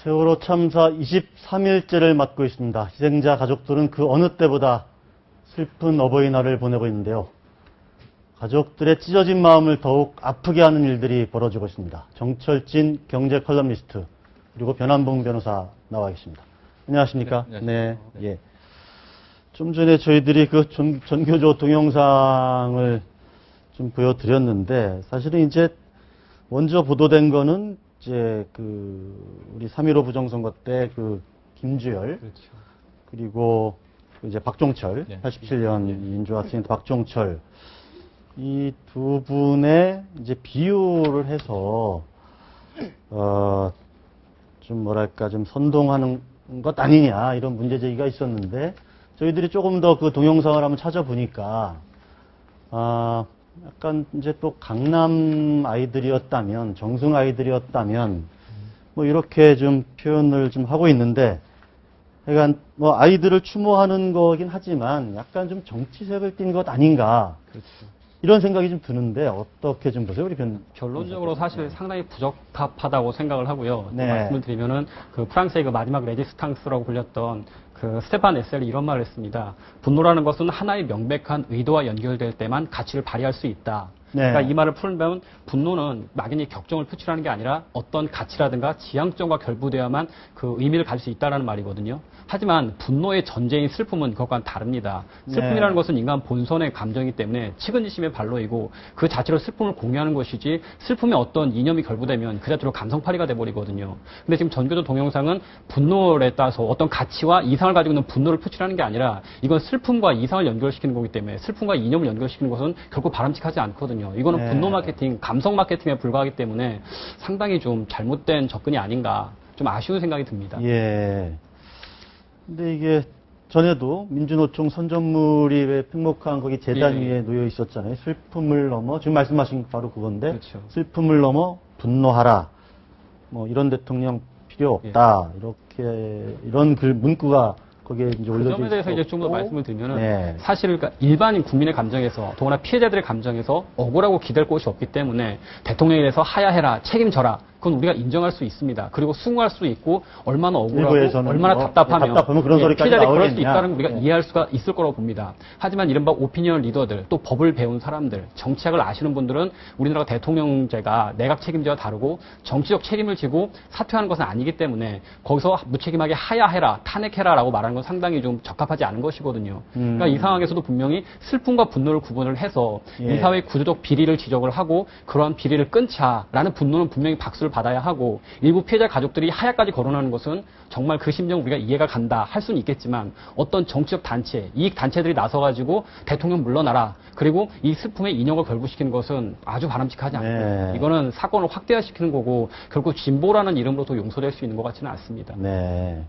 세월호 참사 23일째를 맞고 있습니다. 희생자 가족들은 그 어느 때보다 슬픈 어버이날을 보내고 있는데요. 가족들의 찢어진 마음을 더욱 아프게 하는 일들이 벌어지고 있습니다. 정철진 경제 컬럼니스트 그리고 변한봉 변호사 나와 계십니다. 안녕하십니까? 네. 예. 좀 전에 저희들이 그 전교조 동영상을 좀 보여드렸는데 사실은 이제 먼저 보도된 거는 이제 우리 3.15 부정선거 때 김주열 그렇죠. 그리고 이제 박종철 네. 87년 민주화센터 박종철 이 두 분의 이제 비유를 해서 좀 뭐랄까 좀 선동하는 것 아니냐 이런 문제 제기가 있었는데 저희들이 조금 더 그 동영상을 한번 찾아보니까 약간 이제 또 강남 아이들이었다면 정승 아이들이었다면 뭐 이렇게 좀 표현을 좀 하고 있는데 그러니까 뭐 아이들을 추모하는 거긴 하지만 약간 좀 정치색을 띈 것 아닌가 그렇죠. 이런 생각이 좀 드는데 어떻게 좀 보세요, 우리 결론적으로 사실 상당히 부적합하다고 생각을 하고요. 네. 말씀을 드리면은 프랑스의 마지막 레지스탕스라고 불렸던 스테판 에셀이 이런 말을 했습니다. 분노라는 것은 하나의 명백한 의도와 연결될 때만 가치를 발휘할 수 있다. 네. 그러니까 이 말을 풀면 분노는 막연히 격정을 표출하는 게 아니라 어떤 가치라든가 지향점과 결부되어야만 그 의미를 가질 수 있다는 말이거든요. 하지만 분노의 전제인 슬픔은 그것과는 다릅니다. 슬픔이라는 네. 것은 인간 본선의 감정이기 때문에 측은지심의 발로이고 그 자체로 슬픔을 공유하는 것이지 슬픔에 어떤 이념이 결부되면 그 자체로 감성파리가 돼버리거든요. 근데 지금 전교조 동영상은 분노에 따라서 어떤 가치와 이상을 가지고 있는 분노를 표출하는 게 아니라 이건 슬픔과 이상을 연결시키는 거기 때문에 슬픔과 이념을 연결시키는 것은 결코 바람직하지 않거든요. 이거는 네. 분노 마케팅, 감성 마케팅에 불과하기 때문에 상당히 좀 잘못된 접근이 아닌가 좀 아쉬운 생각이 듭니다. 예. 근데 이게 전에도 민주노총 선전물이 왜 팽목한 거기 재단 예. 위에 놓여 있었잖아요. 슬픔을 넘어 지금 말씀하신 바로 그건데 그렇죠. 슬픔을 넘어 분노하라. 뭐 이런 대통령 필요 없다. 이렇게 이런 문구가 거기에 이제 그 올려져 점에 대해서 이제 좀 더 있었고. 말씀을 드리면은 네. 사실 그러니까 일반인 국민의 감정에서 더구나 피해자들의 감정에서 억울하고 기댈 곳이 없기 때문에 대통령에 대해서 하야해라 책임져라 그건 우리가 인정할 수 있습니다. 그리고 수긍할 수 있고 얼마나 억울하고 일부에서는 얼마나 뭐 답답하면 그런 소리까지 피해자들이 그럴 수 나오겠냐. 있다는 걸 우리가 네. 이해할 수가 있을 거라고 봅니다. 하지만 이른바 오피니언 리더들 또 법을 배운 사람들 정치학을 아시는 분들은 우리나라 대통령제가 내각 책임제와 다르고 정치적 책임을 지고 사퇴하는 것은 아니기 때문에 거기서 무책임하게 하야해라 탄핵해라라고 말하는 건 상당히 좀 적합하지 않은 것이거든요. 그러니까 이 상황에서도 분명히 슬픔과 분노를 구분을 해서 예. 이 사회의 구조적 비리를 지적을 하고 그러한 비리를 끊자라는 분노는 분명히 박수를 받아야 하고 일부 피해자 가족들이 하야까지 거론하는 것은 정말 그 심정 우리가 이해가 간다 할 수는 있겠지만 어떤 정치적 단체, 이익 단체들이 나서가지고 대통령 물러나라 그리고 이 슬픔의 인형을 결부시키는 것은 아주 바람직하지 않고요. 네. 이거는 사건을 확대화시키는 거고 결국 진보라는 이름으로도 용서될 수 있는 것 같지는 않습니다. 네.